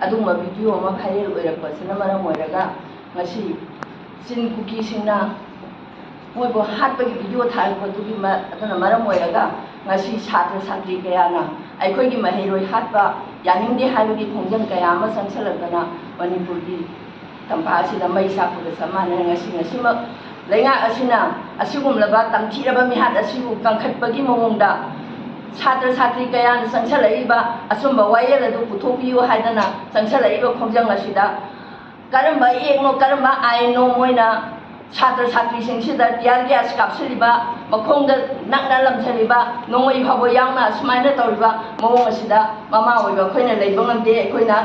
ꯑꯗꯨꯒꯨꯝꯕ ꯚꯤꯗꯤꯑꯣ ꯑꯃ ꯚꯥꯏꯔꯦꯜ ꯑꯣꯏꯔꯛꯄꯁꯤꯅ ꯃꯔꯝ ꯑꯣꯏꯔꯒ ꯉꯁꯤ ꯆꯤꯟ ꯀꯨꯀꯤꯁꯤꯡꯅ ꯃꯣꯏꯕꯨ ꯍꯥꯠꯄꯒꯤ ꯚꯤꯗꯤꯑꯣ ꯊꯥꯔꯛꯄꯗꯨꯒꯤ ꯑꯗꯨꯅ ꯃꯔꯝ ꯑꯣꯏꯔꯒ ꯉꯁꯤ ꯁꯥꯇ꯭ꯔ ꯁꯥꯇ꯭ꯔꯤ ꯀꯌꯥꯅ ꯑꯩꯈꯣꯏꯒꯤ ꯃꯍꯩꯔꯣꯏ ꯍꯥꯠꯄ ꯌꯥꯅꯤꯡꯗꯦ ꯍꯥꯏꯕꯒꯤ ꯈꯣꯡꯖꯪ ꯀꯌꯥ ꯑꯃ ꯆꯪꯁꯤꯜꯂꯛꯇꯅ ꯃꯅꯤꯄꯨꯔꯒꯤ ꯇꯝꯄꯥꯛ ꯑꯁꯤꯗ ꯃꯩ ꯆꯥꯛꯄꯒ ꯆꯞ ꯃꯥꯟꯅꯅ ꯉꯁꯤꯃꯛ ꯂꯩꯉꯥꯛ ꯑꯁꯤꯅ ꯑꯁꯤꯒꯨꯝꯂꯕ ꯇꯝꯊꯤꯔꯕ ꯃꯤꯍꯥꯠ ꯑꯁꯤꯕꯨ ꯀꯟꯈꯠꯄꯒꯤ ꯃꯑꯣꯡꯗ ꯁꯥꯇ꯭ꯔ ꯁꯥꯇ꯭ꯔꯤ ꯀꯌꯥꯅ ꯆꯪꯁꯤꯜꯂꯛꯏꯕ ꯑꯆꯨꯝꯕ ꯋꯥꯌꯦꯜ ꯑꯗꯨ ꯄꯨꯊꯣꯛꯄꯤꯌꯨ ꯍꯥꯏꯗꯅ ꯆꯪꯁꯤꯜꯂꯛꯏꯕ ꯈꯣꯡꯖꯪ ꯑꯁꯤꯗ ꯀꯔꯝꯕ ꯑꯦꯛꯅꯣ ꯀꯔꯝꯕ ꯑꯥꯏꯟꯅꯣ ꯃꯣꯏꯅ ꯁꯥꯇ꯭ꯔ ꯁꯥꯇ꯭ꯔꯤꯁꯤꯡꯁꯤꯗ ꯇꯤꯌꯥꯔ ꯒ꯭ꯌꯥꯁ ꯀꯥꯞꯁꯤꯜꯂꯤꯕ ꯃꯈꯣꯡꯗ ꯅꯛꯅ ꯂꯝꯁꯤꯜꯂꯤꯕ ꯅꯣꯡꯃꯩ ꯐꯥꯎꯕ ꯌꯥꯎꯅ ꯑꯁꯨꯃꯥꯏꯅ ꯇꯧꯔꯤꯕ ꯃꯑꯣꯡ ꯑꯁꯤꯗ ꯃꯃꯥ ꯑꯣꯏꯕ ꯑꯩꯈꯣꯏꯅ ꯂꯩꯕ ꯉꯝꯗꯦ ꯑꯩꯈꯣꯏꯅ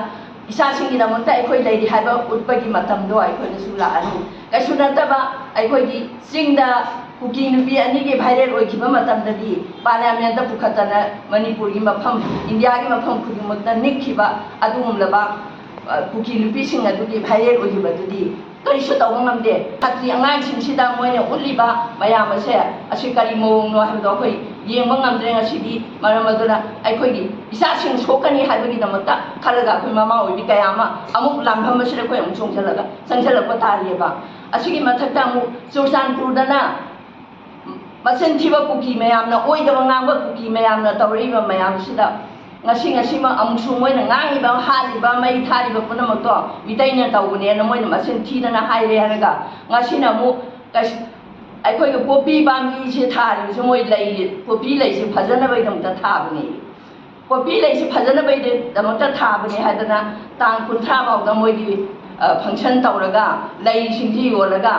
ꯏꯆꯥꯁꯤꯡꯒꯤꯗꯃꯛꯇ ꯑꯩꯈꯣꯏ ꯂꯩꯔꯤ ꯍꯥꯏꯕ ꯎꯠꯄꯒꯤ ꯃꯇꯝꯗꯣ ꯑꯩꯈꯣꯏꯅꯁꯨ ꯂꯥꯛꯑꯅꯤ ꯀꯩꯁꯨ ꯅꯠꯇꯕ ꯑꯩꯈꯣꯏꯒꯤ ꯆꯤꯡꯗ ꯀꯨꯀꯤ ꯅꯨꯄꯤ ꯑꯅꯤꯒꯤ ꯚꯥꯏꯔꯦꯜ ꯑꯣꯏꯈꯤꯕ ꯃꯇꯝꯗꯗꯤ ꯄꯥꯔꯂꯤꯌꯥꯃꯦꯟꯇ ꯄꯨꯈꯠꯇꯅ ꯃꯅꯤꯄꯨꯔꯒꯤ ꯃꯐꯝ ꯏꯟꯗꯤꯌꯥꯒꯤ ꯃꯐꯝ ꯈꯨꯗꯤꯡꯃꯛꯇ ꯅꯤꯛꯈꯤꯕ ꯑꯗꯨꯒꯨꯝꯂꯕ ꯀꯨꯀꯤ ꯅꯨꯄꯤꯁꯤꯡ ꯑꯗꯨꯒꯤ ꯚꯥꯏꯔꯦꯜ ꯑꯣꯏꯈꯤꯕꯗꯨꯗꯤ ꯀꯔꯤꯁꯨ ꯇꯧꯕ ꯉꯝꯗꯦ ꯁꯥꯇ꯭ꯔꯤ ꯑꯉꯥꯡꯁꯤꯡꯁꯤꯗ ꯃꯣꯏꯅ ꯎꯠꯂꯤꯕ ꯃꯌꯥꯝ ꯑꯁꯦ ꯑꯁꯤ ꯀꯔꯤ ꯃꯑꯣꯡꯅꯣ ꯍꯥꯏꯕꯗꯣ ꯑꯩꯈꯣই ꯌꯦꯡꯕ ꯉꯝꯗ꯭ꯔꯦ ꯉꯁꯤꯗꯤ ꯃꯔꯝ ꯑꯗꯨꯅ ꯑꯩꯈꯣꯏꯒꯤ ꯏꯆꯥꯁꯤꯡ ꯁꯣꯛꯀꯅꯤ ꯍꯥꯏꯕꯒꯤꯗꯃꯛꯇ ꯈꯜꯂꯒ ꯑꯩꯈꯣꯏ ꯃꯃꯥ ꯑꯣꯏꯕꯤ ꯀꯌꯥ ꯑꯃ ꯑꯃꯨꯛ ꯂꯥꯟꯐꯝ ꯑꯁꯤꯗ ꯑꯩꯈꯣꯏ ꯑꯃꯨꯛ ꯆꯪꯁꯤꯜꯂꯛꯄ ꯇꯥꯔꯤꯑꯕ ꯑꯁꯤꯒꯤ ꯃꯊꯛꯇ ꯑꯃꯨꯛ ꯆꯨꯔꯆꯥꯟꯄꯨꯔꯗꯅ ꯃꯆꯤꯟ ꯊꯤꯕ ꯀꯨꯀꯤ ꯃꯌꯥꯝꯅ ꯑꯣꯏꯗꯕ ꯉꯥꯡꯕ ꯀꯨꯀꯤ ꯃꯌꯥꯝꯅ ꯇꯧꯔꯛꯏꯕ ꯃꯌꯥꯝꯁꯤꯗ ꯉꯁꯤꯃꯛ ꯑꯃꯨꯛꯁꯨ ꯃꯣꯏꯅ ꯉꯥꯡꯉꯤꯕ ꯍꯥꯠꯂꯤꯕ ꯃꯩ ꯊꯥꯔꯤꯕ ꯄꯨꯝꯅꯃꯛꯇꯣ ꯃꯤꯇꯩꯅ ꯇꯧꯕꯅꯦꯅ ꯃꯣꯏꯅ ꯃꯆꯤꯟ ꯊꯤꯗꯅ ꯍꯥꯏꯔꯦ ꯍꯥꯏꯔꯒ ꯉꯁꯤꯅ ꯑꯃꯨꯛ ꯑꯩꯈꯣꯏꯒꯤ ꯄꯣꯄꯤ ꯄꯥꯝꯕꯤꯁꯦ ꯊꯥꯔꯤꯕꯁꯦ ꯃꯣꯏ ꯂꯩ ꯄꯣꯄꯤ ꯂꯩꯁꯦ ꯐꯖꯅꯕꯒꯤꯗꯃꯛꯇ ꯊꯥꯕꯅꯦ ꯄꯣꯄꯤ ꯂꯩꯁꯦ ꯐꯖꯅꯕꯒꯤꯗꯃꯛꯇ ꯊꯥꯕꯅꯦ ꯍꯥꯏꯗꯅ ꯇꯥꯡ 30 ꯐꯥꯎꯗ ꯃꯣꯏꯒꯤ ꯐꯪꯁꯟ ꯇꯧꯔꯒ ꯂꯩꯁꯤꯡꯁꯤ ꯌꯣꯜꯂꯒ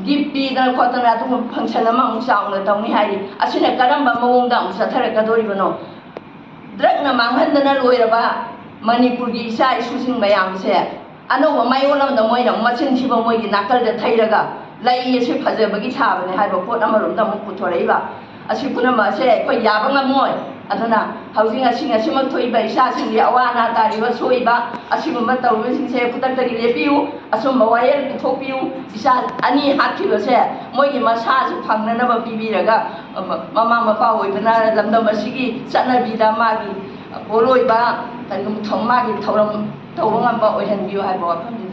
ꯒꯤꯐ ꯄꯤꯗꯅ ꯈꯣꯠꯇꯅ ꯑꯗꯨꯒꯨꯝꯕ ꯐꯪꯁꯟ ꯑꯃ ꯑꯃꯨꯛ ꯆꯥꯎꯅ ꯇꯧꯅꯤ ꯍꯥꯏꯔꯤ ꯑꯁꯤꯅ ꯀꯔꯝꯕ ꯃꯑꯣꯡꯗ ꯑꯃꯨꯛ ꯆꯠꯊꯔꯛꯀꯗꯧꯔꯤꯕꯅꯣ ꯗ꯭ꯔꯒꯅ ꯃꯥꯡꯍꯟꯗꯅ ꯂꯣꯏꯔꯕ ꯃꯅꯤꯄꯨꯔꯒꯤ ꯏꯆꯥ ꯏꯁꯨꯁꯤꯡ ꯃꯌꯥꯝꯁꯦ ꯑꯅꯧꯕ ꯃꯥꯏꯑꯣꯟ ꯑꯃꯗ ꯃꯣꯏꯅ ꯃꯆꯤꯟ ꯊꯤꯕ ꯃꯣꯏꯒꯤ ꯅꯥꯀꯜꯗ ꯊꯩꯔꯒ ꯂꯩ ꯑꯁꯤ ꯐꯖꯕꯒꯤ ꯊꯥꯕꯅꯦ ꯍꯥꯏꯕ ꯄꯣꯠ ꯑꯃꯔꯣꯝꯗ ꯑꯃꯨꯛ ꯄꯨꯊꯣꯔꯛꯏꯕ ꯑꯁꯤ ꯄꯨꯝꯅꯃꯛ ꯑꯁꯦ ꯑꯩꯈꯣꯏ ꯌꯥꯕ ꯉꯝꯃꯣꯏ ꯑꯗꯨꯅ ꯍꯧꯖꯤꯛ ꯉꯁꯤꯃꯛ ꯊꯣꯛꯏꯕ ꯏꯆꯥꯁꯤꯡꯒꯤ ꯑꯋꯥ ꯑꯅꯥ ꯇꯥꯔꯤꯕ ꯁꯣꯛꯏꯕ ꯑꯁꯤꯒꯨꯝꯕ ꯇꯧꯔꯤꯕꯁꯤꯡꯁꯦ ꯈꯨꯗꯛꯇꯒꯤ ꯂꯦꯞꯄꯤꯌꯨ ꯑꯆꯨꯝꯕ ꯋꯥꯌꯦꯜ ꯄꯨꯊꯣꯛꯄꯤꯌꯨ ꯏꯆꯥ ꯑꯅꯤ ꯍꯥꯠꯈꯤꯕꯁꯦ ꯃꯣꯏꯒꯤ ꯃꯁꯥꯁꯨ ꯐꯪꯅꯅꯕ ꯄꯤꯕꯤꯔꯒ ꯃꯃꯥ ꯃꯄꯥ ꯑꯣꯏꯕꯅ ꯂꯝꯗꯝ ꯑꯁꯤꯒꯤ ꯆꯠꯅꯕꯤꯗ ꯃꯥꯒꯤ ꯄꯣꯠꯂꯣꯏꯕ ꯀꯔꯤꯒꯨꯝꯕ ꯃꯥꯒꯤ ꯊꯧꯔꯝ ꯇꯧꯕ ꯉꯝꯕ ꯑꯣꯏꯍꯟꯕꯤꯌꯨ ꯍꯥꯏꯕ ꯋꯥꯐꯝꯗꯨ